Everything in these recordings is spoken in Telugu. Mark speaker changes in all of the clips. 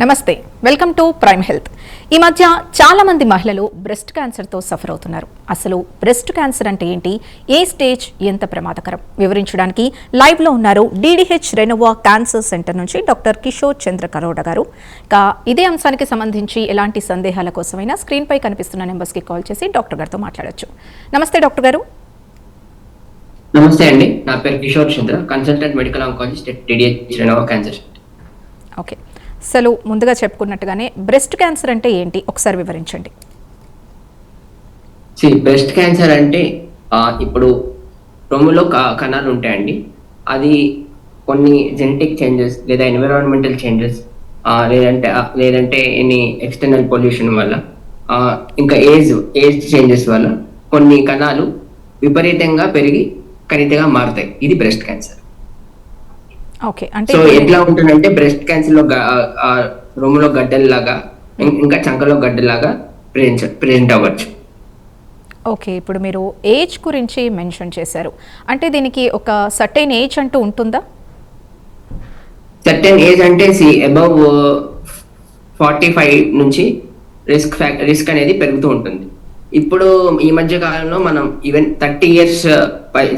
Speaker 1: నమస్తే, వెల్కమ్ టు ప్రైమ్ హెల్త్. ఈ మధ్య చాలా మంది మహిళలు బ్రెస్ట్ క్యాన్సర్తో సఫర్ అవుతున్నారు. అసలు బ్రెస్ట్ క్యాన్సర్ అంటే ఏంటి, ఏ స్టేజ్, ఎంత ప్రమాదకరం వివరించడానికి లైవ్లో ఉన్నారు డిడిహెచ్ రెనోవా క్యాన్సర్ సెంటర్ నుంచి డాక్టర్ కిషోర్ చంద్ర కరోడా గారు. ఇదే అంశానికి సంబంధించి ఎలాంటి సందేహాల కోసమైనా స్క్రీన్పై కనిపిస్తున్న నెంబర్స్కి కాల్ చేసి డాక్టర్ గారితో మాట్లాడొచ్చు. నమస్తే డాక్టర్ గారు.
Speaker 2: నమస్తే అండి, నా పేరు Kishore Chandra, consultant medical oncologist at DDH Renova cancer centre.
Speaker 1: Okay, అసలు ముందుగా చెప్పుకున్నట్టుగానే బ్రెస్ట్ క్యాన్సర్ అంటే ఏంటి ఒకసారి వివరించండి.
Speaker 2: బ్రెస్ట్ క్యాన్సర్ అంటే ఇప్పుడు రొమ్ములో కణాలు ఉంటాయండి. అది కొన్ని జెనెటిక్ చేంజెస్ లేదా ఎన్విరాన్మెంటల్ చేంజెస్ లేదంటే ఎనీ ఎక్స్టర్నల్ పొల్యూషన్ వల్ల ఇంకా ఏజ్ చేంజెస్ వల్ల కొన్ని కణాలు విపరీతంగా పెరిగి కణితిగా మారుతాయి. ఇది బ్రెస్ట్ క్యాన్సర్. సో ఎట్లా ఉంటుందంటే బ్రెస్ట్ క్యాన్సర్ లో రొమ్ములో గడ్డల్లాగా ఇంకా చంకలో గడ్డలాగా ప్రెజెంట్ అవ్వచ్చు.
Speaker 1: ఓకే, ఇప్పుడు మీరు ఏజ్ గురించి మెన్షన్ చేశారు, అంటే దీనికి ఒక సర్టెన్ ఏజ్ అంటూ ఉంటుందా?
Speaker 2: సర్టెన్ ఏజ్ అంటే అబౌవ్ 45 నుంచి రిస్క్ అనేది పెరుగుతూ ఉంటుంది. ఇప్పుడు ఈ మధ్య కాలంలో మనం ఈవెన్ 30 ఇయర్స్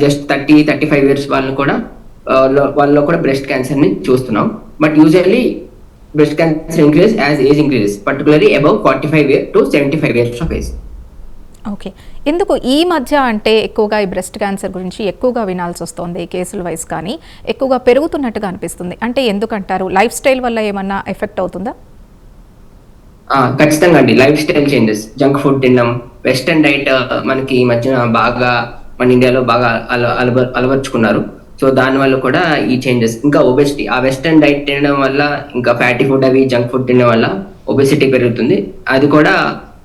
Speaker 2: జస్ట్ 35 ఇయర్స్ వాళ్ళలో కూడా బ్రెస్ట్ క్యాన్సర్ ని చూస్తున్నాం. But usually breast cancer increase as age increases, particularly above 45 to 75 years of age.
Speaker 1: Okay, ఎందుకు ఈ మధ్య అంటే ఎక్కువగా ఈ బ్రెస్ట్ క్యాన్సర్ గురించి ఎక్కువగా వినాల్సి వస్తుంది, కేసుల వైజ్ కానీ ఎక్కువగా పెరుగుతున్నట్టుగా అనిపిస్తుంది, అంటే ఎందుకంటారు? లైఫ్ స్టైల్ వల్ల ఏమన్నా ఎఫెక్ట్ అవుతుందా?
Speaker 2: ఖచ్చితంగా అండి, life style changes, junk food తినడం, వెస్టర్న్ డైట్ మనకి ఈ మధ్యన బాగా మన ఇండియాలో బాగా అలవర్చుకున్నారు. సో దానివల్ల కూడా ఈ చేంజెస్, ఇంకా ఒబెసిటీ, ఆ వెస్టర్న్ డైట్ తినడం వల్ల, ఇంకా ఫ్యాటీ ఫుడ్ అవి జంక్ ఫుడ్ తినడం వల్ల ఒబెసిటీ పెరుగుతుంది. అది కూడా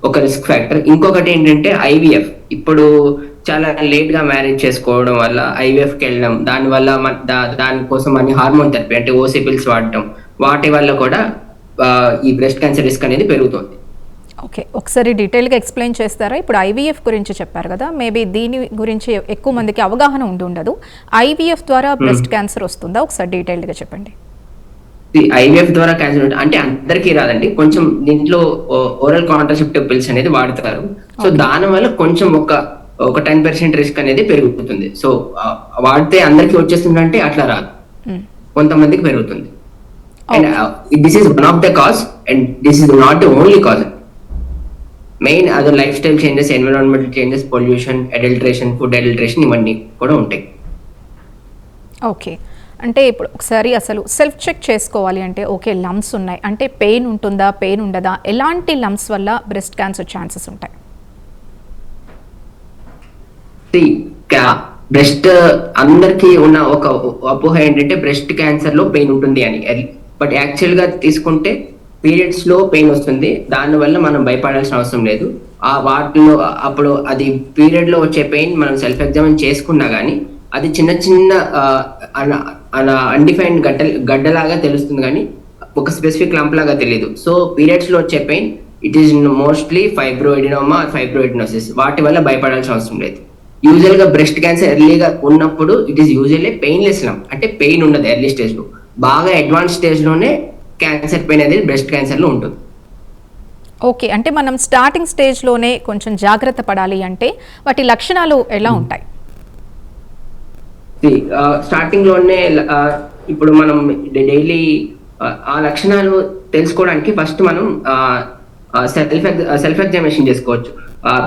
Speaker 2: ఒక రిస్క్ ఫ్యాక్టర్. ఇంకొకటి ఏంటంటే ఐవీఎఫ్. ఇప్పుడు చాలా లేట్ గా మ్యారేజ్ చేసుకోవడం వల్ల ఐవీఎఫ్కి వెళ్ళడం, దానివల్ల దానికోసం అన్ని హార్మోన్ థెరపీ అంటే ఓసీ పిల్స్ వాడటం, వాటి వల్ల కూడా ఈ బ్రెస్ట్ క్యాన్సర్ రిస్క్ అనేది పెరుగుతుంది.
Speaker 1: ఓకే, ఒకసారి డీటెయిల్గా ఎక్స్ప్లెయిన్ చేస్తారా? ఇప్పుడు ఐవీఎఫ్ గురించి చెప్పారు కదా, మేబీ దీని గురించి ఎక్కువ మందికి అవగాహన ఉండదు. ఐవీఎఫ్ ద్వారా బ్రెస్ట్ క్యాన్సర్ వస్తుందా? ఒకసారి డీటెయిల్గా చెప్పండి.
Speaker 2: ఐవీఎఫ్ ద్వారా క్యాన్సర్ అంటే అందరికీ రాదండి, కొంచెం దీంట్లో ఓరల్ కాంట్రాసెప్టివ్ పిల్స్ అనేది వాడతారు. సో దాని వల్ల కొంచెం ఒక 10% రిస్క్ అనేది పెరుగుతుంది. సో వాడితే అందరికీ వచ్చేస్తుందంటే అట్లా రాదు, కొంతమందికి పెరుగుతుంది. And this is one of the cause and this is not the only cause. Main other life style changes, environmental changes, pollution, adulteration, food adulteration, ఇవన్నీ కూడా ఉంటాయి.
Speaker 1: ఓకే, అంటే ఇప్పుడు ఒకసారి అసలు సెల్ఫ్ చెక్ చేసుకోవాలి అంటే, ఓకే లమ్స్ ఉన్నాయి అంటే పెయిన్ ఉంటుందా, పెయిన్ ఉండదా, ఎలాంటి లమ్స్ వల్ల బ్రెస్ట్ క్యాన్సర్ ఛాన్సెస్ ఉంటాయి?
Speaker 2: బ్రెస్ట్ అందరికీ ఉన్న ఒక అపోహ ఏంటంటే బ్రెస్ట్ క్యాన్సర్ లో పెయిన్ ఉంటుంది అని. బట్ యాక్చువల్ గా తీసుకుంటే పీరియడ్స్ లో పెయిన్ వస్తుంది, దానివల్ల మనం భయపడాల్సిన అవసరం లేదు. వాటిలో అప్పుడు అది పీరియడ్ లో వచ్చే పెయిన్ మనం సెల్ఫ్ ఎగ్జామిన్ చేసుకున్నా కానీ అది చిన్న చిన్న అన్డిఫైన్డ్ గడ్డలాగా తెలుస్తుంది, కానీ ఒక స్పెసిఫిక్ లంప్ లాగా తెలియదు. సో పీరియడ్స్ లో వచ్చే pain it is mostly fibroadenoma, fibroadenosis, వాటి వల్ల భయపడాల్సిన అవసరం లేదు. యూజువల్ గా బ్రెస్ట్ క్యాన్సర్ ఎర్లీగా ఉన్నప్పుడు it is usually painless lump, అంటే పెయిన్ ఉండదు ఎర్లీ స్టేజ్ లో. బాగా అడ్వాన్స్ స్టేజ్ లోనే క్యాన్సర్ పెయిన్ అనేది బ్రెస్ట్ క్యాన్సర్ లో ఉంటుంది.
Speaker 1: ఓకే, అంటే మనం స్టార్టింగ్ స్టేజ్ లోనే కొంచెం జాగ్రత్త పడాలి అంటే వాటి లక్షణాలు ఎలా ఉంటాయి?
Speaker 2: స్టార్టింగ్ లోనే ఇప్పుడు మనం డైలీ ఆ లక్షణాలు తెలుసుకోవడానికి ఫస్ట్ మనం సెల్ఫ్ ఎగ్జామినేషన్ చేసుకోవచ్చు.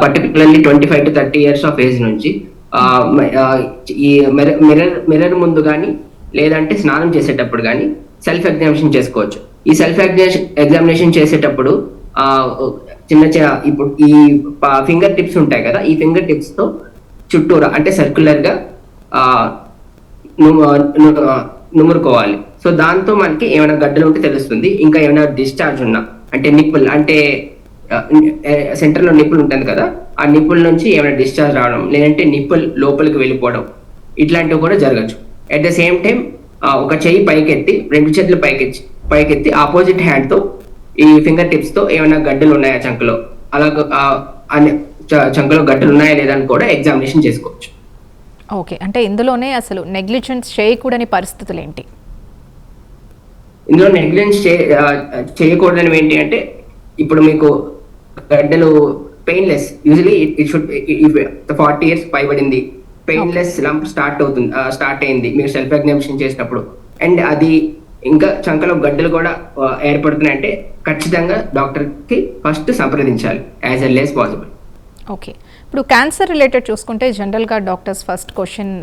Speaker 2: Particularly 25 to 30 years of age నుంచి ఈ మిర్రర్ ముందు కానీ లేదంటే స్నానం చేసేటప్పుడు కానీ సెల్ఫ్ ఎగ్జామినేషన్ చేసుకోవచ్చు. ఈ సెల్ఫ్ ఎగ్జామినేషన్ చేసేటప్పుడు ఇప్పుడు ఈ ఫింగర్ టిప్స్ ఉంటాయి కదా, ఈ ఫింగర్ టిప్స్ తో చుట్టూరా అంటే సర్క్యులర్ గా నుమురుకోవాలి. సో దాంతో మనకి ఏమైనా గడ్డలు ఉంటే తెలుస్తుంది. ఇంకా ఏమైనా డిశ్చార్జ్ ఉన్నా అంటే నిప్పుల్ అంటే సెంటర్ లో నిప్పుల్ ఉంటుంది కదా, ఆ నిప్పుల్ నుంచి ఏమైనా డిశ్చార్జ్ రావడం, లేదంటే నిప్పుల్ లోపలికి వెళ్ళిపోవడం, ఇట్లాంటివి కూడా జరగచ్చు. అట్ ద సేమ్ టైం ఒక చెయ్యి పైకెత్తి, 2 చేతులు పైకెత్తి ఆపోజిట్ హ్యాండ్ తో ఈ ఫింగర్ టిప్స్ తో ఏమైనా గడ్డలు ఉన్నాయా చంకలో, అలాగే చంకలో గడ్డలు ఉన్నాయా లేదా అని కూడా ఎగ్జామినేషన్ చేసుకోవచ్చు.
Speaker 1: ఓకే, అంటే ఇందులోనే అసలు నెగ్లిజెన్స్ చేయకూడని పరిస్థితులు ఏంటి?
Speaker 2: ఇందులో నెగ్లిజెన్స్ చేయకూడదని ఏంటి అంటే, ఇప్పుడు మీకు గడ్డలు painless, usually it should 40 years పైబడింది, పెయిన్లెస్ లంప్ స్టార్ట్ అయింది మీరు సెల్ఫ్ ఎగ్జామినేషన్ చేసినప్పుడు, అండ్ అది ఇంకా చంకలో గడ్డలు కూడా ఏర్పడుతున్నాయంటే ఖచ్చితంగా డాక్టర్ కి ఫస్ట్ సంప్రదించాలి as early as possible.
Speaker 1: Okay, ఇప్పుడు క్యాన్సర్ రిలేటెడ్ చూసుకుంటే జనరల్గా doctors first question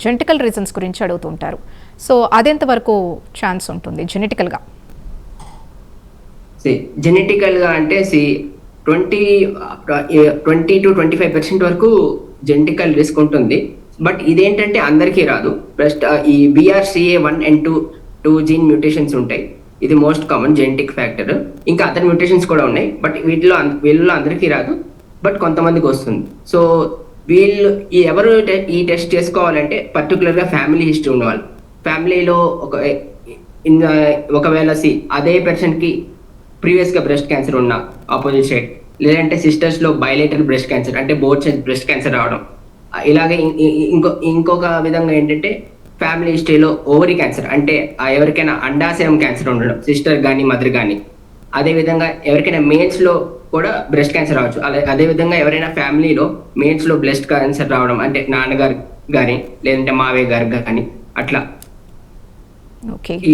Speaker 1: genetical reasons గురించి అడుగుతుంటారు. సో అదెంతవరకు ఛాన్స్ ఉంటుంది జెనెటికల్గా?
Speaker 2: జెనెటికల్గా అంటే 20 to 25% వరకు జెనెటికల్ రిస్క్ ఉంటుంది. బట్ ఇదేంటంటే అందరికీ రాదు. ప్లస్ ఈ BRCA1 and 2 జీన్ మ్యూటేషన్స్ ఉంటాయి. ఇది మోస్ట్ కామన్ జెనెటిక్ ఫ్యాక్టర్. ఇంకా అదర్ మ్యూటేషన్స్ కూడా ఉన్నాయి, బట్ వీళ్ళలో అందరికీ రాదు, బట్ కొంతమందికి వస్తుంది. సో వీళ్ళు ఎవరు ఈ టెస్ట్ చేసుకోవాలంటే పర్టికులర్గా ఫ్యామిలీ హిస్టరీ ఉన్నవాళ్ళు, ఫ్యామిలీలో ఒకవేళ అదే పర్సన్కి ప్రీవియస్గా బ్రెస్ట్ క్యాన్సర్ ఉన్న ఆపోజిట్ సైడ్, లేదంటే సిస్టర్స్లో బైలేటరల్ బ్రెస్ట్ క్యాన్సర్ అంటే బోత్ సైడ్ బ్రెస్ట్ క్యాన్సర్ రావడం, ఇలాగే ఇంకొక విధంగా ఏంటంటే ఫ్యామిలీ హిస్టరీలో ఓవరీ క్యాన్సర్ అంటే ఎవరికైనా అండాశయం క్యాన్సర్ ఉండడం, సిస్టర్ కానీ మదర్ కానీ, అదేవిధంగా ఎవరికైనా మేల్స్లో కూడా బ్రెస్ట్ క్యాన్సర్ రావచ్చు. అదే విధంగా ఎవరైనా ఫ్యామిలీలో మేల్స్లో బ్రెస్ట్ క్యాన్సర్ రావడం అంటే నాన్నగారు కానీ లేదంటే మావయ్య గారు కానీ అట్లా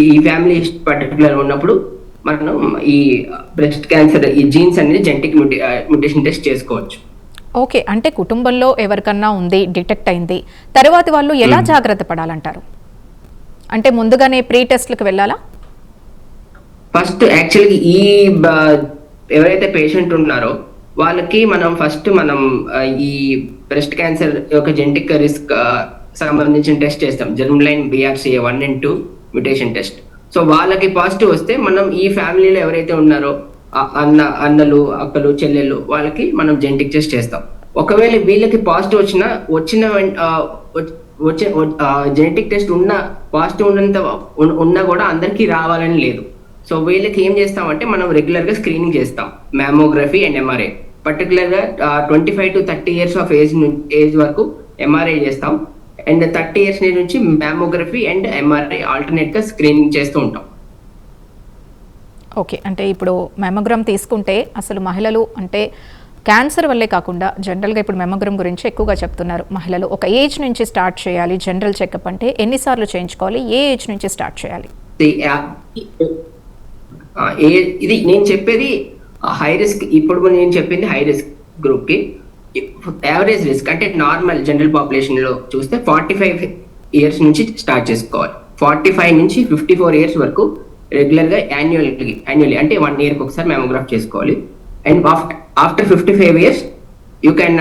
Speaker 2: ఈ ఫ్యామిలీ పర్టికులర్ ఉన్నప్పుడు మనం ఈ బ్రెస్ట్ క్యాన్సర్ ఈ జీన్స్ అనేది జెనెటిక్ మ్యూటేషన్ టెస్ట్ చేసుకోవచ్చు.
Speaker 1: ఓకే, అంటే కుటుంబంలో ఎవరికన్నా ఉంది, డిటెక్ట్ అయింది, తర్వాత వాళ్ళు ఎలా జాగ్రత్త పడాలంటారు? అంటే ముందుగానే ప్రీ టెస్ట్లకు వెళ్ళాలా?
Speaker 2: ఫస్ట్ యాక్చువల్గా ఎవరైతే పేషెంట్ ఉన్నారో వాళ్ళకి మనం ఈ బ్రెస్ట్ క్యాన్సర్ యొక్క జెనెటిక్ రిస్క్ సంబంధించిన టెస్ట్ చేస్తాం, germline BRCA1 and 2 mutation test. So వాళ్ళకి పాజిటివ్ వస్తే మనం ఈ ఫ్యామిలీలో ఎవరైతే ఉన్నారో అన్నలు అక్కలు చెల్లెళ్ళు వాళ్ళకి మనం జెనెటిక్ టెస్ట్ చేస్తాం. ఒకవేళ వీళ్ళకి పాజిటివ్ వచ్చిన జెనెటిక్ టెస్ట్ పాజిటివ్ ఉన్నా కూడా అందరికీ రావాలని లేదు. సో వీళ్ళకి ఏం చేస్తామంటే మనం రెగ్యులర్గా స్క్రీనింగ్ చేస్తాం, మ్యామోగ్రఫీ అండ్ MRI. పర్టికులర్గా 25 to 30 years ఆఫ్ ఏజ్ వరకు MRI చేస్తాం, అండ్ 30 years నుంచి మ్యామోగ్రఫీ అండ్ MRI ఆల్టర్నేట్గా స్క్రీనింగ్ చేస్తూ ఉంటాం.
Speaker 1: ఓకే, అంటే ఇప్పుడు మెమోగ్రామ్ తీసుకుంటే అసలు మహిళలు అంటే క్యాన్సర్ వల్లే కాకుండా జనరల్గా ఇప్పుడు మెమోగ్రామ్ గురించి ఎక్కువగా చెప్తున్నారు. మహిళలు ఒక ఏజ్ నుంచి స్టార్ట్ చేయాలి జనరల్ చెకప్ అంటే, ఎన్నిసార్లు చేయించుకోవాలి, ఏ ఏజ్ నుంచి స్టార్ట్ చేయాలి?
Speaker 2: ఇది నేను చెప్పేది హై రిస్క్, ఇప్పుడు నేను చెప్పింది హై రిస్క్ గ్రూప్ కి. యావరేజ్ రిస్క్ అంటే నార్మల్ జనరల్ పాపులేషన్ లో చూస్తే 45 years నుంచి స్టార్ట్ చేసుకోవాలి. 45 నుంచి 54 years వరకు రెగ్యులర్ గా యాన్యువల్లీ అంటే 1 year ఒకసారి మ్యామోగ్రాఫ్ చేసుకోవాలి. And after 55 years you can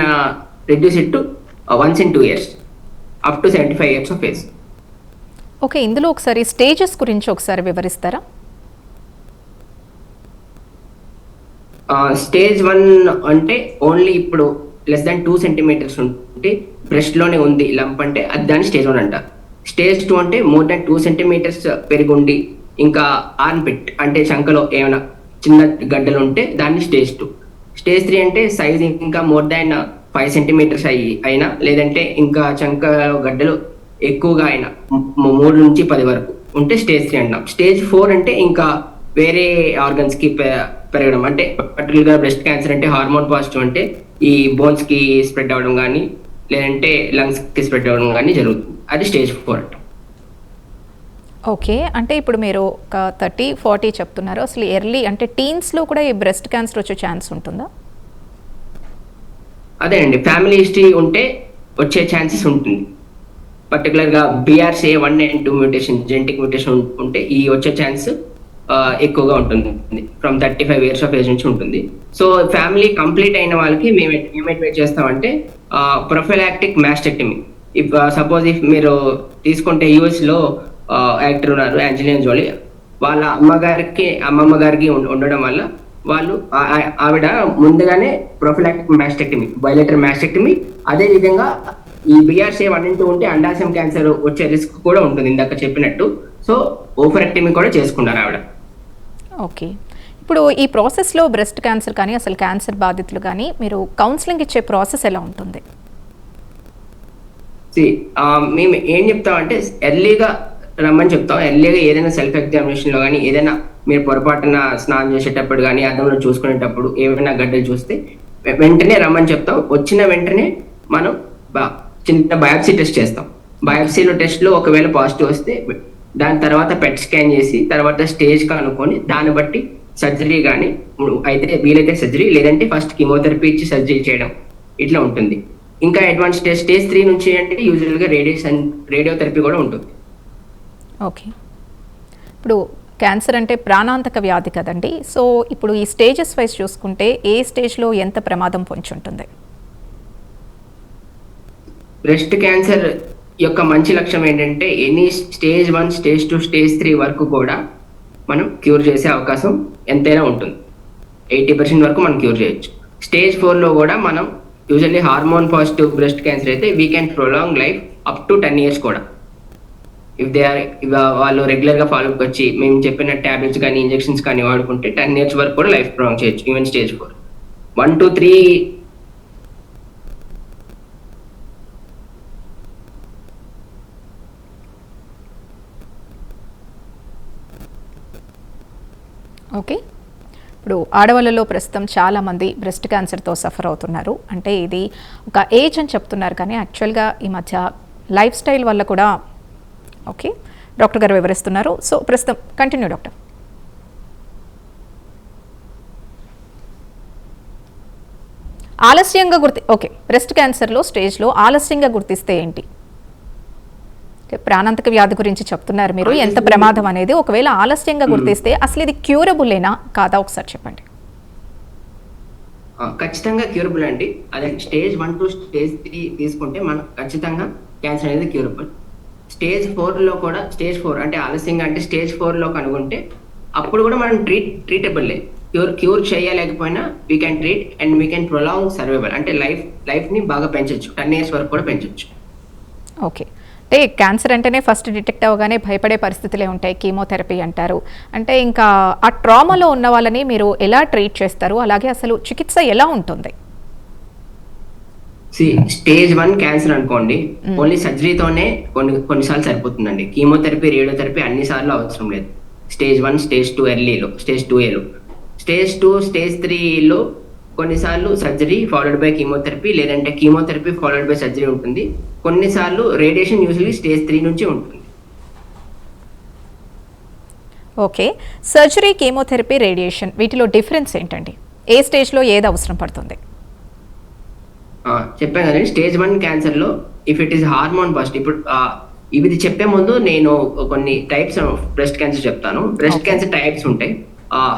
Speaker 2: reduce it to once in 2 years up to 75 years of age.
Speaker 1: Okay, ఇందులో ఒకసారి స్టేజెస్ గురించి ఒకసారి వివరిస్తారా?
Speaker 2: స్టేజ్ 1 అంటే ఓన్లీ ఇప్పుడు less than 2 centimeters ఉంటే బ్రెస్ట్ లోనే ఉంది లంప్ అంటే అది దాన్ని స్టేజ్ 1 అంటారు. స్టేజ్ 2 అంటే more than 2 centimeters పెరిగుండి ఇంకా ఆర్మ్పిట్ అంటే చంకలో ఏమైనా చిన్న గడ్డలు ఉంటే దాన్ని స్టేజ్ 2. స్టేజ్ 3 అంటే సైజ్ ఇంకా more than 5 centimeters అయినా లేదంటే ఇంకా చంక గడ్డలు ఎక్కువగా అయినా 3 నుంచి 10 వరకు ఉంటే స్టేజ్ 3 అంటాం. స్టేజ్ 4 అంటే ఇంకా వేరే ఆర్గన్స్ కి పెరగడం అంటే పర్టికులర్గా బ్రెస్ట్ క్యాన్సర్ అంటే హార్మోన్ పాజిటివ్ అంటే ఈ బోన్స్ కి స్ప్రెడ్ అవ్వడం కానీ లేదంటే లంగ్స్ కి స్ప్రెడ్ అవ్వడం కానీ జరుగుతుంది, అది స్టేజ్ 4 అంటాం.
Speaker 1: ఓకే, అంటే ఇప్పుడు మీరు ఒక 30-40 చెప్తున్నారు, అసలు ఎర్లీ అంటే టీన్స్లో కూడా ఈ బ్రెస్ట్ క్యాన్సర్ వచ్చే ఛాన్స్ ఉంటుందా?
Speaker 2: అదే అండి, ఫ్యామిలీ హిస్టరీ ఉంటే వచ్చే ఛాన్సెస్ ఉంటుంది. పర్టికులర్గా BRCA1 and 2 mutation genetic mutation ఉంటే ఈ వచ్చే ఛాన్స్ ఎక్కువగా ఉంటుంది. ఫ్రమ్ 35 years ఆఫ్ ఏజ్ నుంచి ఉంటుంది. సో ఫ్యామిలీ కంప్లీట్ అయిన వాళ్ళకి మేము ఏం చేస్తామంటే ప్రొఫైలాక్టిక్ మాస్టెక్టమీ. సపోజ్ ఇఫ్ మీరు తీసుకుంటే US లో యాక్టర్ ఉన్నారు యాంజెలినా జోలీ, వాళ్ళ అమ్మమ్మ గారికి ఉండడం వల్ల వాళ్ళు ఆవిడ ముందుగానే ప్రొఫైలాక్టిక్ మాస్టెక్టమీ, బయోలేటరల్ మాస్టెక్టమీ, అదే విధంగా ఈ BRCA1 and 2 ఉంటే అండాశయం క్యాన్సర్ వచ్చే రిస్క్ కూడా ఉంటుంది ఇందాక చెప్పినట్టు. సో ఓవరెక్టమీ కూడా చేసుకున్నారు ఆవిడ.
Speaker 1: ఓకే, ఇప్పుడు ఈ ప్రాసెస్లో బ్రెస్ట్ క్యాన్సర్ కానీ అసలు క్యాన్సర్ బాధితులు కానీ మీరు కౌన్సిలింగ్ ఇచ్చే ప్రాసెస్ ఎలా ఉంటుంది?
Speaker 2: మేము ఏం చెప్తామంటే ఎర్లీగా రమ్మని చెప్తాం. ఎర్లీగా ఏదైనా సెల్ఫ్ ఎగ్జామినేషన్ లో కానీ ఏదైనా మీరు పొరపాటున స్నానం చేసేటప్పుడు కానీ అద్దంలో చూసుకునేటప్పుడు ఏమైనా గడ్డలు చూస్తే వెంటనే రమ్మని చెప్తాం. వచ్చిన వెంటనే మనం చిన్న బయాప్సీ టెస్ట్ చేస్తాం. బయాప్సీలో టెస్ట్ లో ఒకవేళ పాజిటివ్ వస్తే దాని తర్వాత పెట్ స్కాన్ చేసి తర్వాత స్టేజ్ కనుక్కొని దాన్ని బట్టి సర్జరీ కానీ అయితే వీలైతే సర్జరీ, లేదంటే ఫస్ట్ కీమోథెరపీ ఇచ్చి సర్జరీ చేయడం ఇట్లా ఉంటుంది. ఇంకా అడ్వాన్స్ స్టేజ్ 3 నుంచి అంటే యూజువల్గా రేడియోథెరపీ కూడా ఉంటుంది.
Speaker 1: ఓకే, ఇప్పుడు క్యాన్సర్ అంటే ప్రాణాంతక వ్యాధి కదండి. సో ఇప్పుడు ఈ స్టేజెస్ వైజ్ చూసుకుంటే ఏ స్టేజ్లో ఎంత ప్రమాదం పొంచి ఉంటుంది?
Speaker 2: బ్రెస్ట్ క్యాన్సర్ యొక్క మంచి లక్ష్యం ఏంటంటే ఎనీ స్టేజ్ 1, స్టేజ్ 2, స్టేజ్ 3 వరకు కూడా మనం క్యూర్ చేసే అవకాశం ఎంతైనా ఉంటుంది. 80% వరకు మనం క్యూర్ చేయొచ్చు. స్టేజ్ 4లో కూడా మనం usually hormone positive breast cancer అయితే we can prolong life up to 10 years కూడా. వాళ్ళు రెగ్యులర్గా ఫాలోఅప్ వచ్చి మేము చెప్పిన టాబ్లెట్స్ కానీ ఇంజెక్షన్స్ కానీ వాడుకుంటే 10 years వరకు కూడా లైఫ్ ప్రొలాంగ్ చేయొచ్చు. ఈవెన్ స్టేజ్ 4, 1 to 3
Speaker 1: ఓకే, ఇప్పుడు ఆడవాళ్ళలో ప్రస్తుతం చాలామంది బ్రెస్ట్ క్యాన్సర్తో సఫర్ అవుతున్నారు. అంటే ఇది ఒక ఏజ్ అని చెప్తున్నారు, కానీ యాక్చువల్గా ఈ మధ్య లైఫ్ స్టైల్ వల్ల కూడా. ఓకే, డాక్టర్ గారు వివరిస్తున్నారు. సో ప్రస్తుతం కంటిన్యూ డాక్టర్. ఆలస్యంగా బ్రెస్ట్ క్యాన్సర్లో స్టేజ్లో ఆలస్యంగా గుర్తిస్తే ఏంటి? ప్రాణాంతక వ్యాధి గురించి చెప్తున్నారు మీరు, ఎంత ప్రమాదం అనేది. ఒకవేళ ఆలస్యంగా గుర్తిస్తే అసలు ఇది క్యూరబులేనా కాదా ఒకసారి చెప్పండి.
Speaker 2: ఖచ్చితంగా క్యూరబుల్ అండి. అదే స్టేజ్ 1 to స్టేజ్ 3 తీసుకుంటే మనం ఖచ్చితంగా క్యాన్సర్ అనేది క్యూరబుల్. స్టేజ్ 4లో కూడా, స్టేజ్ 4 అంటే ఆలస్యంగా అంటే స్టేజ్ 4లో కనుగొంటే అప్పుడు కూడా మనం ట్రీటబుల్. క్యూర్ చేయలేకపోయినా we can treat and we can prolong survival. అంటే లైఫ్ని బాగా పెంచొచ్చు, 10 years వరకు కూడా పెంచొచ్చు.
Speaker 1: ఓకే, అంటే క్యాన్సర్ అంటేనే ఫస్ట్ డిటెక్ట్ అవ్వగానే భయపడే పరిస్థితులే ఉంటాయి, కీమోథెరపీ అంటారు. అంటే ఇంకా ఆ ట్రామాలో ఉన్న వాళ్ళని మీరు ఎలా ట్రీట్ చేస్తారు, అలాగే అసలు చికిత్స ఎలా ఉంటుంది?
Speaker 2: స్టేజ్ 1 క్యాన్సర్ అనుకోండి, ఓన్లీ సర్జరీతోనే కొన్నిసార్లు సరిపోతుందండి. కీమోథెరపీ, రేడియోథెరపీ అన్ని సార్లు అవసరం లేదు. స్టేజ్ 1, స్టేజ్ 2 ఎర్లీలో, స్టేజ్ 2Aలో. స్టేజ్ 2, స్టేజ్ 3లో కొన్నిసార్లు సర్జరీ ఫాలోడ్ బై కీమోథెరపీ, లేదంటే కీమోథెరపీ ఫాలోడ్ బై సర్జరీ ఉంటుంది. కొన్నిసార్లు రేడియేషన్ యూజువల్లీ స్టేజ్ 3 నుంచి ఉంటుంది.
Speaker 1: ఓకే, సర్జరీ, కీమోథెరపీ, రేడియేషన్ వీటిలో డిఫరెన్స్ ఏంటండి? ఏ స్టేజ్లో ఏది అవసరం పడుతుంది?
Speaker 2: చెప్పాను కదండి, స్టేజ్ 1 క్యాన్సర్లో if it is hormone positive. ఇప్పుడు ఇది చెప్పే ముందు నేను కొన్ని టైప్స్ ఆఫ్ బ్రెస్ట్ క్యాన్సర్ చెప్తాను. బ్రెస్ట్ క్యాన్సర్ టైప్స్ ఉంటాయి.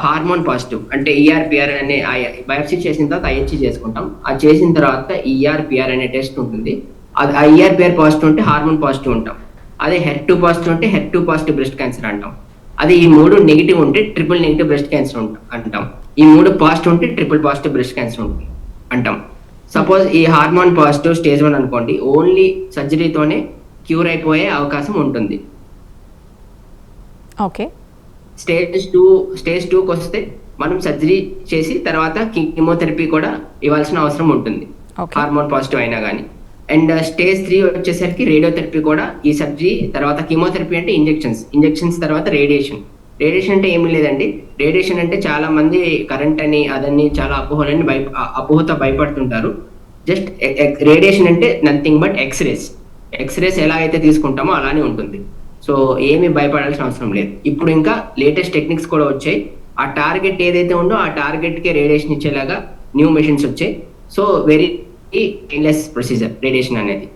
Speaker 2: హార్మోన్ పాజిటివ్ అంటే ER/PR అనే బయాప్సీ చేసిన తర్వాత IHC చేసుకుంటాం. అది చేసిన తర్వాత ER/PR అనే టెస్ట్ ఉంటుంది. అది ER/PR పాజిటివ్ ఉంటే హార్మోన్ పాజిటివ్ ఉంటాం. అదే HER2 పాజిటివ్ ఉంటే HER2 పాజిటివ్ బ్రెస్ట్ క్యాన్సర్ అంటాం. అది ఈ 3 నెగిటివ్ ఉంటే ట్రిపుల్ నెగిటివ్ బ్రెస్ట్ క్యాన్సర్ అంటాం. ఈ 3 పాజిటివ్ ఉంటే ట్రిపుల్ పాజిటివ్ బ్రెస్ట్ క్యాన్సర్ అంటాం. సపోజ్ ఈ హార్మోన్ పాజిటివ్ స్టేజ్ 1 అనుకోండి, ఓన్లీ సర్జరీతోనే క్యూర్ అయిపోయే అవకాశం ఉంటుంది.
Speaker 1: ఓకే,
Speaker 2: స్టేజ్ 2కి వస్తే మనం సర్జరీ చేసి తర్వాత కీమోథెరపీ కూడా ఇవ్వాల్సిన అవసరం ఉంటుంది, హార్మోన్ పాజిటివ్ అయినా కానీ. అండ్ స్టేజ్ 3 వచ్చేసరికి రేడియోథెరపీ కూడా. ఈ సర్జరీ తర్వాత కీమోథెరపీ అంటే ఇంజెక్షన్స్ తర్వాత రేడియేషన్ అంటే ఏమీ లేదండి. రేడియేషన్ అంటే చాలా మంది కరెంట్ అని అదని చాలా అపోహతో భయపడుతుంటారు. జస్ట్ రేడియేషన్ అంటే నథింగ్ బట్ ఎక్స్రేస్ ఎలా అయితే తీసుకుంటామో అలానే ఉంటుంది. సో ఏమీ భయపడాల్సిన అవసరం లేదు. ఇప్పుడు ఇంకా లేటెస్ట్ టెక్నిక్స్ కూడా వచ్చాయి. ఆ టార్గెట్ ఏదైతే ఉందో ఆ టార్గెట్కే రేడియేషన్ ఇచ్చేలాగా న్యూ మెషిన్స్ వచ్చాయి. So very painless procedure radiation అనేది.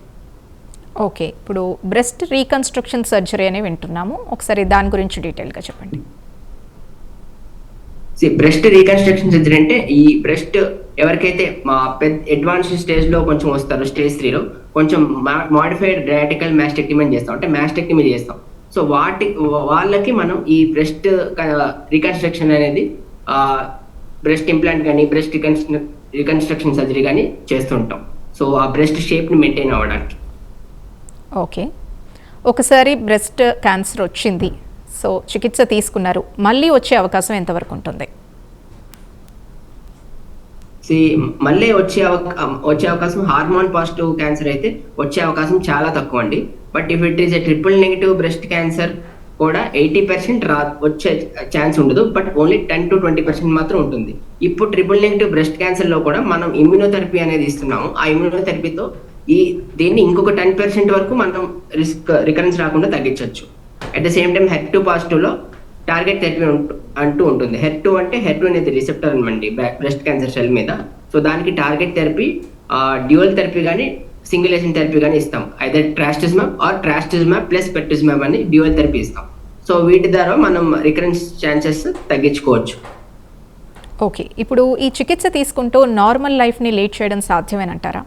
Speaker 1: ఓకే, ఇప్పుడు బ్రెస్ట్ రీకన్స్ట్రక్షన్ సర్జరీ అని వింటున్నాము, ఒకసారి దాని గురించి డీటెయిల్గా చెప్పండి.
Speaker 2: బ్రెస్ట్ రీకన్స్ట్రక్షన్ సర్జరీ అంటే ఈ బ్రెస్ట్ ఎవరికైతే అడ్వాన్స్డ్ స్టేజ్లో కొంచెం వస్తారో, స్టేజ్ 3లో కొంచెం మాడిఫైడ్ రాడికల్ మాస్టెక్టమీ చేస్తాం, అంటే మాస్టెక్టమీ చేస్తాం. సో వాళ్ళకి మనం ఈ బ్రెస్ట్ రీకన్స్ట్రక్షన్ అనేది బ్రెస్ట్ ఇంప్లాంట్ కానీ బ్రెస్ట్ రీకన్స్ట్రక్షన్ సర్జరీ కానీ చేస్తుంటాం. సో ఆ బ్రెస్ట్ షేప్ని మెయింటైన్ అవ్వడానికి.
Speaker 1: ఓకే, ఒకసారి బ్రెస్ట్ క్యాన్సర్ వచ్చింది, సో చికిత్స తీసుకున్నారు, మళ్ళీ వచ్చే అవకాశం ఎంతవరకు ఉంటుంది?
Speaker 2: మళ్ళీ వచ్చే అవకాశం హార్మోన్ పాజిటివ్ క్యాన్సర్ అయితే వచ్చే అవకాశం చాలా తక్కువ అండి. But if it is a triple negative breast cancer కూడా 80% వచ్చే ఛాన్స్ ఉండదు, బట్ ఓన్లీ 10-20% మాత్రం ఉంటుంది. ఇప్పుడు ట్రిపుల్ నెగిటివ్ బ్రెస్ట్ క్యాన్సర్ లో కూడా మనం ఇమ్యూనోథెరపీ అనేది ఇస్తున్నాము. ఆ ఇమ్యూనోథెరపీతో దీన్ని ఇంకొక 10% వరకు మనం రికరెన్స్ రాకుండా తగ్గించవచ్చు. At the same time HER2 positive లో టార్గెట్ థెరపీ అంటూ ఉంటుంది. HER2 అంటే HER2 అనేది రిసెప్టర్ అనమాట బ్రెస్ట్ క్యాన్సర్ సెల్ మీద. సో దానికి టార్గెట్ థెరపీ, డ్యూయల్ థెరపీ కానీ సింగిల్ ఏజెంట్ థెరపీ కానీ ఇస్తాం. అయితే ట్రాస్టిజ్మాబ్ ఆర్ ట్రాస్టిజ్మాబ్ ప్లస్ పెట్రిజ్మాబ్ అని డ్యూయల్ థెరపీ ఇస్తాం. సో వీటి ద్వారా మనం రికరెన్స్ ఛాన్సెస్ తగ్గించుకోవచ్చు.
Speaker 1: ఓకే, ఇప్పుడు ఈ చికిత్స తీసుకుంటూ నార్మల్ లైఫ్ని లీడ్ చేయడం సాధ్యమేనంటారా?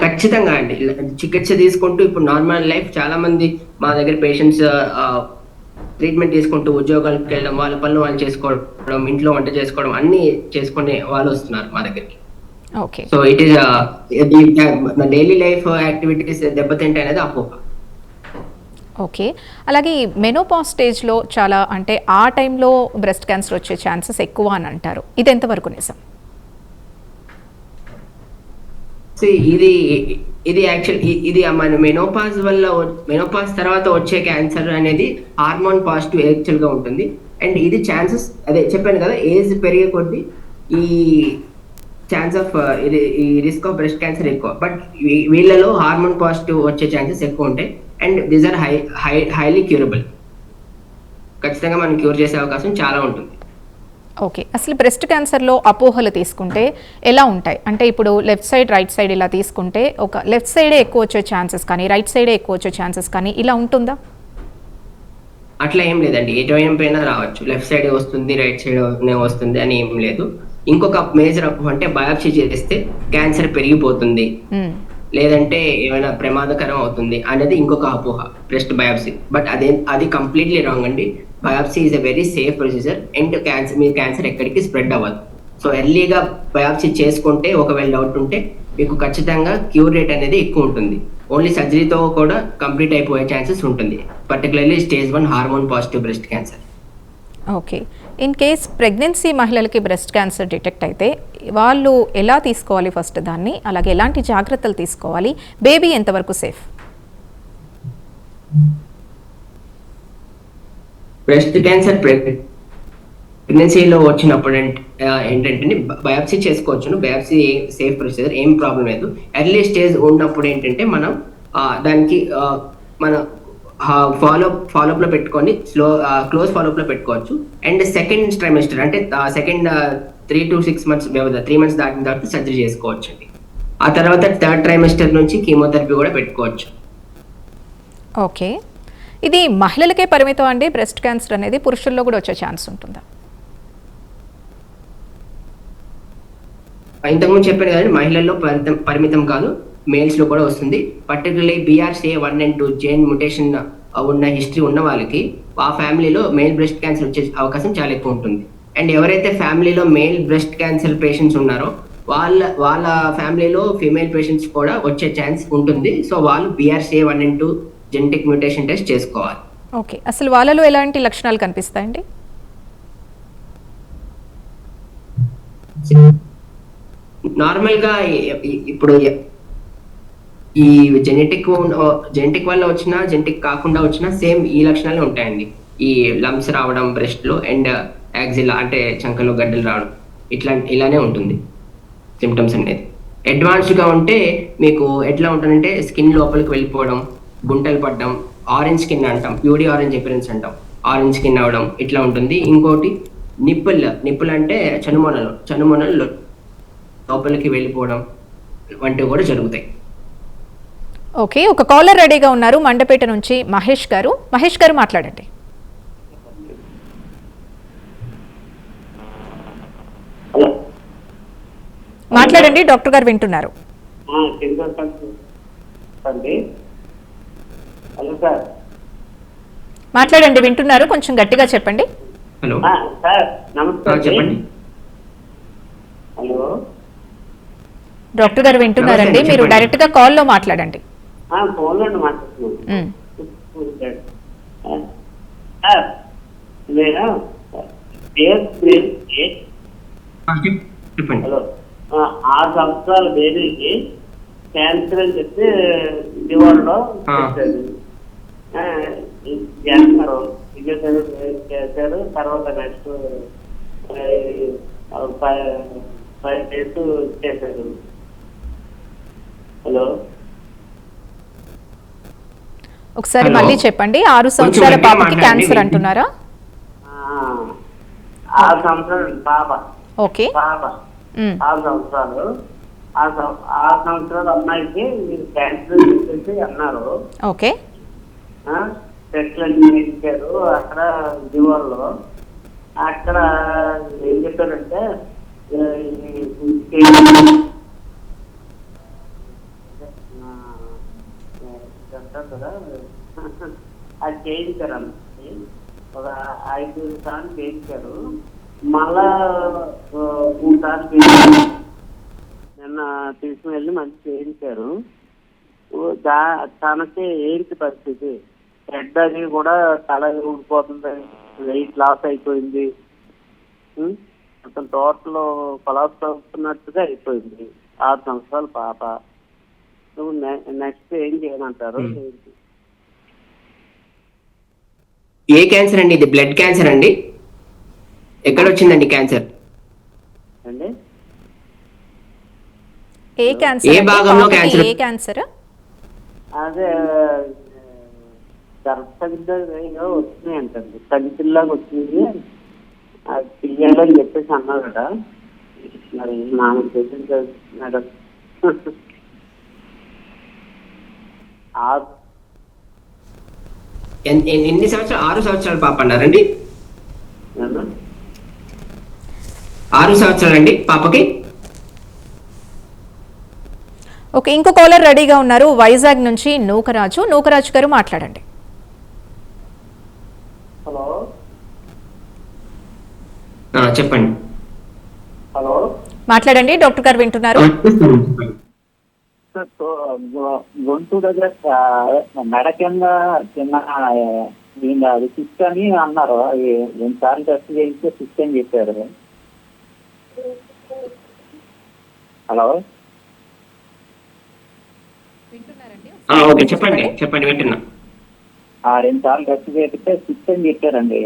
Speaker 2: ఖచ్చితంగా అండి. చికిత్స తీసుకుంటూ ఇప్పుడు నార్మల్ లైఫ్, చాలా మంది మా దగ్గర పేషెంట్స్ ట్రీట్మెంట్ తీసుకుంటూ ఉద్యోగాలకు వెళ్ళడం, వాళ్ళ పనులు వాళ్ళు చేసుకోవడం, ఇంట్లో వంట చేసుకోవడం అన్ని చేసుకునే వాళ్ళు వస్తున్నారు మా దగ్గరికి.
Speaker 1: Okay,
Speaker 2: so it is daily life activities దెబ్బతింటే అనేది అపోహ.
Speaker 1: ఓకే, అలాగే మెనోపాజ్ స్టేజ్లో చాలా అంటే ఆ టైంలో బ్రెస్ట్ క్యాన్సర్ వచ్చే ఛాన్సెస్ ఎక్కువ అని అంటారు. ఇది ఎంతవరకు నిజం?
Speaker 2: ఇది యాక్చువల్ ఇది మన మెనోపాజ్ తర్వాత వచ్చే క్యాన్సర్ అనేది హార్మోన్ పాజిటివ్ యాక్చువల్ గా ఉంటుంది. అండ్ ఇది ఛాన్సెస్ అదే చెప్పాను కదా, ఏజ్ పెరిగే కొద్దీ ఈ ఛాన్స్ ఆఫ్ ఈ రిస్క్ ఆఫ్ బ్రెస్ట్ క్యాన్సర్ ఎక్కువ. బట్ వీళ్ళలో హార్మోన్ పాజిటివ్ వచ్చే ఛాన్సెస్ ఎక్కువ ఉంటాయి. And these are highly curable. ఖచ్చితంగా మనం క్యూర్ చేసే అవకాశం చాలా ఉంటుంది.
Speaker 1: ఓకే, అసలు బ్రెస్ట్ క్యాన్సర్లో అపోహలు తీసుకుంటే ఎలా ఉంటాయి? అంటే ఇప్పుడు లెఫ్ట్ సైడ్ రైట్ సైడ్ ఇలా తీసుకుంటే ఒక లెఫ్ట్ సైడే ఎక్కువ వచ్చే ఛాన్సెస్ కానీ రైట్ సైడే ఎక్కువ వచ్చే ఛాన్సెస్ కానీ ఇలా ఉంటుందా?
Speaker 2: అట్లా ఏం లేదండి, ఏ జాయింట్ పైన రావచ్చు. లెఫ్ట్ సైడ్ వస్తుంది, రైట్ సైడ్ వస్తుంది అని ఏం లేదు. ఇంకొక మేజర్ అపోహ అంటే బయాప్సీ చేస్తే క్యాన్సర్ పెరిగిపోతుంది, లేదంటే ఏమైనా ప్రమాదకరం అవుతుంది అనేది ఇంకొక అపోహ బ్రెస్ట్ బయాప్సీ. బట్ అది కంప్లీట్లీ రాంగ్ అండి. Biopsy is a very safe procedure and me cancer ఎక్కడికి స్ప్రెడ్ అవ్వదు. సో ఎర్లీగా బయాప్సీ చేసుకుంటే ఒకవేళ డౌట్ ఉంటే మీకు ఖచ్చితంగా క్యూర్ రేట్ అనేది ఎక్కువ ఉంటుంది. ఓన్లీ సర్జరీతో కూడా కంప్లీట్ అయిపోయే ఛాన్సెస్ ఉంటుంది, particularly stage 1 hormone positive breast cancer.
Speaker 1: Okay, in case pregnancy మహిళలకి బ్రెస్ట్ క్యాన్సర్ డిటెక్ట్ అయితే వాళ్ళు ఎలా తీసుకోవాలి ఫస్ట్ దాన్ని, అలాగే ఎలాంటి జాగ్రత్తలు తీసుకోవాలి, బేబీ ఎంతవరకు సేఫ్?
Speaker 2: బ్రెస్ట్ క్యాన్సర్ ప్రెగ్నెన్సీలో వచ్చినప్పుడు ఏంటంటే బయాప్సీ చేసుకోవచ్చు. బయాప్సీ సేఫ్ ప్రొసీజర్, ఏం ప్రాబ్లం లేదు. ఎర్లీ స్టేజ్ ఉన్నప్పుడు ఏంటంటే మనం దానికి మన ఫాలోఅప్ లో పెట్టుకొని క్లోజ్ ఫాలోఅప్ లో పెట్టుకోవచ్చు. అండ్ సెకండ్ ట్రైమెస్టర్ అంటే సెకండ్ 3 to 6 months 3 months దాటిన తర్వాత సర్జరీ చేసుకోవచ్చు అండి. ఆ తర్వాత థర్డ్ ట్రైమెస్టర్ నుంచి కీమోథెరపీ కూడా పెట్టుకోవచ్చు.
Speaker 1: ఓకే, ఇది మహిళలకే పరిమితం అండి బ్రెస్ట్ క్యాన్సర్ అనేది, పురుషుల్లో కూడా వచ్చే ఛాన్స్ ఉంటుందా?
Speaker 2: ఇంతకుముందు చెప్పాను కదండి, మహిళల్లో పరిమితం కాదు, మేల్స్ లో కూడా వస్తుంది. Particularly BRCA1 and 2 gene mutation ఉన్న హిస్టరీ ఉన్న వాళ్ళకి ఆ ఫ్యామిలీలో మేల్ బ్రెస్ట్ క్యాన్సర్ వచ్చే అవకాశం చాలా ఎక్కువ ఉంటుంది. అండ్ ఎవరైతే ఫ్యామిలీలో మేల్ బ్రెస్ట్ క్యాన్సర్ పేషెంట్స్ ఉన్నారో వాళ్ళ ఫ్యామిలీలో ఫీమేల్ పేషెంట్స్ కూడా వచ్చే ఛాన్స్ ఉంటుంది. సో వాళ్ళు BRCA1 and 2 genetic mutation test చేసుకోవాలి.
Speaker 1: ఓకే, అసలు వాళ్ళలో ఎలాంటి లక్షణాలు కనిపిస్తాయండి?
Speaker 2: నార్మల్ గా ఇప్పుడు ఈ జెనెటిక్ వల్ల వచ్చినా జెనెటిక్ కాకుండా వచ్చినా సేమ్ ఈ లక్షణాలే ఉంటాయండి. ఈ లంప్స్ రావడం బ్రెస్ట్ లో అండ్ యాక్సిలా అంటే చంకలో గడ్డలు రావడం ఇలానే ఉంటుంది సిమ్టమ్స్ అనేది. అడ్వాన్స్డ్ గా ఉంటే మీకు ఎట్లా ఉంటుందంటే స్కిన్ లోపలికి వెళ్ళిపోవడం, గుంటలు పడడం, ఆరెంజ్ స్కిన్ అంటాం, ప్యూడి ఆరెంజ్ అపిరెన్స్ అంటాం, ఆరెంజ్ స్కిన్ అవడం ఇట్లా ఉంటుంది. ఇంకోటి నిప్పుల్ అంటే చనుమొనలు లోపలికి వెళ్ళిపోవడం వంటివి కూడా జరుగుతాయి.
Speaker 1: ఓకే, ఒక కాలర్ రెడీగా ఉన్నారు మండపేట నుంచి మహేష్ గారు. మహేష్ గారు మాట్లాడండి. మాట్లాడండి, డాక్టర్ గారు వింటున్నారు. మాట్లాడండి, వింటున్నారు, కొంచెం గట్టిగా చెప్పండి.
Speaker 2: హలో
Speaker 3: సార్ నమస్తే.
Speaker 2: చెప్పండి.
Speaker 3: హలో
Speaker 1: డాక్టర్ గారు వింటున్నారండి, మీరు డైరెక్ట్ గా కాల్ లో మాట్లాడండి.
Speaker 3: ఫోన్లో మాట్లాడుతున్నాను సార్. నేను
Speaker 2: చెప్పండి.
Speaker 3: హలో 6 సంవత్సరాల బేబీకి క్యాన్సర్ అని చెప్పి విజయవాడలో
Speaker 2: ఆ.
Speaker 3: చేశారు. ఇది చేస్తున్నారు. ఫిజియోథెరపీ చేశారు. తర్వాత నెక్స్ట్ 5 డేస్ చేశారు. హలో,
Speaker 1: ఒకసారి
Speaker 2: హలో.
Speaker 1: మళ్ళీ చెప్పండి. 6 సంవత్సరాల
Speaker 2: గట్టిగా
Speaker 1: పాపకి
Speaker 2: మాట్లాడండి.
Speaker 1: క్యాన్సర్ అంటున్నారా?
Speaker 3: 6 సంవత్సరాలు పాప
Speaker 1: ఓకే.
Speaker 3: పాప
Speaker 1: మ్మ్.
Speaker 3: 6 సంవత్సరాలు. 6 సంవత్సరాల అమ్మాయికి మీరు క్యాన్సర్ చెప్పేసి అన్నారు.
Speaker 1: ఓకే.
Speaker 3: టెస్ట్లు అన్ని చేయించారు అక్కడ విజయవాడలో. అక్కడ ఏం చెప్పారంటే చెప్తారు కదా, అది చేయించారు అన్నది. ఒక 5 సార్లు చేయించారు. మళ్ళా 3 సార్లు చేయించారు. నిన్న తీసుకుని వెళ్ళి మంచి చేయించారు. తనకి ఏంటి పరిస్థితి? హెడ్ అది కూడా తల ఊడిపోతుంది, వెయిట్ లాస్ అయిపోయింది, అతను టోటల్ కొలాప్స్ అవుతున్నట్టుగా అయిపోయింది. 6 సంవత్సరాల పాప. నువ్వు నెక్స్ట్ ఏం చేయమంటారు? ఏంటి?
Speaker 2: ఏ క్యాన్సర్ అండి ఇది? బ్లడ్ క్యాన్సర్ అండి? ఎక్కడ వచ్చిందండి క్యాన్సర్?
Speaker 3: అండి
Speaker 1: ఏ క్యాన్సర్?
Speaker 2: ఏ
Speaker 1: అంటే
Speaker 2: భాగంలో
Speaker 1: పాపకి
Speaker 2: క్యాన్సర్?
Speaker 1: ఏ క్యాన్సర్?
Speaker 3: అదే గర్భసంచిలో వచ్చినాయి అంటండి, కంటిల్లాగా వచ్చింది. అది తీయాలని చెప్పేసి అన్నారు కదా. మరి నాకు తెలిసింది మేడం.
Speaker 2: ఎన్ని సంవత్సరాలు? 6 సంవత్సరాల పాప అన్నారండి? 6 సంవత్సరాలండి పాపకి?
Speaker 1: ఓకే, ఇంకో కాలర్ రెడీగా ఉన్నారు వైజాగ్ నుంచి. నూకరాజు గారు మాట్లాడండి.
Speaker 3: హలో
Speaker 2: చెప్పండి.
Speaker 3: హలో
Speaker 1: మాట్లాడండి, డాక్టర్ గారు వింటున్నారు.
Speaker 4: గొంతు దగ్గర మెడ కింద చిన్న అది సిస్ట్ అని అన్నారు. 2 సార్లు టెస్ట్ చేయిస్తే సిస్ట్ అని చెప్పారు. హలో,
Speaker 2: ఓకే, చెప్పండి వింటున్నా.
Speaker 4: 2 సార్లు టెస్ట్ చేయిస్తే సిస్ట్ అని చెప్పారండి.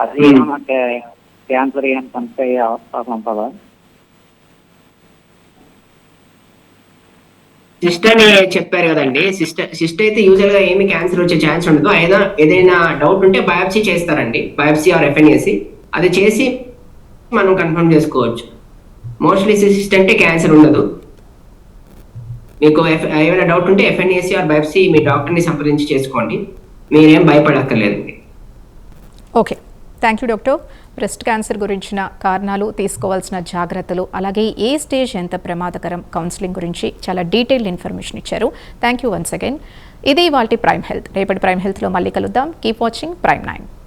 Speaker 4: అది మనకి క్యాన్సర్ ఏం కనుక అవకాశం ఉంటుందా?
Speaker 2: సిస్ట్ అని చెప్పారు కదండి. సిస్ట్ అయితే యూజువల్ గా ఏమి క్యాన్సర్ వచ్చే ఛాన్స్ ఉండదు. ఏదైనా డౌట్ ఉంటే బయాప్సీ చేస్తారండి, బయాప్సీ ఆర్ FNAC. అది చేసి మనం కన్ఫర్మ్ చేసుకోవచ్చు. మోస్ట్లీ సిస్ట్ అంటే క్యాన్సర్ ఉండదు. మీకు ఏమైనా డౌట్ ఉంటే FNAC ఆర్ బయాప్సీ మీ డాక్టర్ని సంప్రదించి చేసుకోండి. మీరేం భయపడక్కర్లేదండి.
Speaker 1: Okay, thank you doctor. Breast cancer గురించిన కారణాలు, తీసుకోవాల్సిన జాగ్రత్తలు, అలాగే ఏ స్టేజ్ ఎంత ప్రమాదకరం, కౌన్సిలింగ్ గురించి చాలా డీటెయిల్డ్ ఇన్ఫర్మేషన్ ఇచ్చారు. Thank you once again. ఇది ఇవాల్టి ప్రైమ్ హెల్త్. రేపటి ప్రైమ్ హెల్త్లో మళ్ళీ కలుద్దాం. Keep watching Prime 9.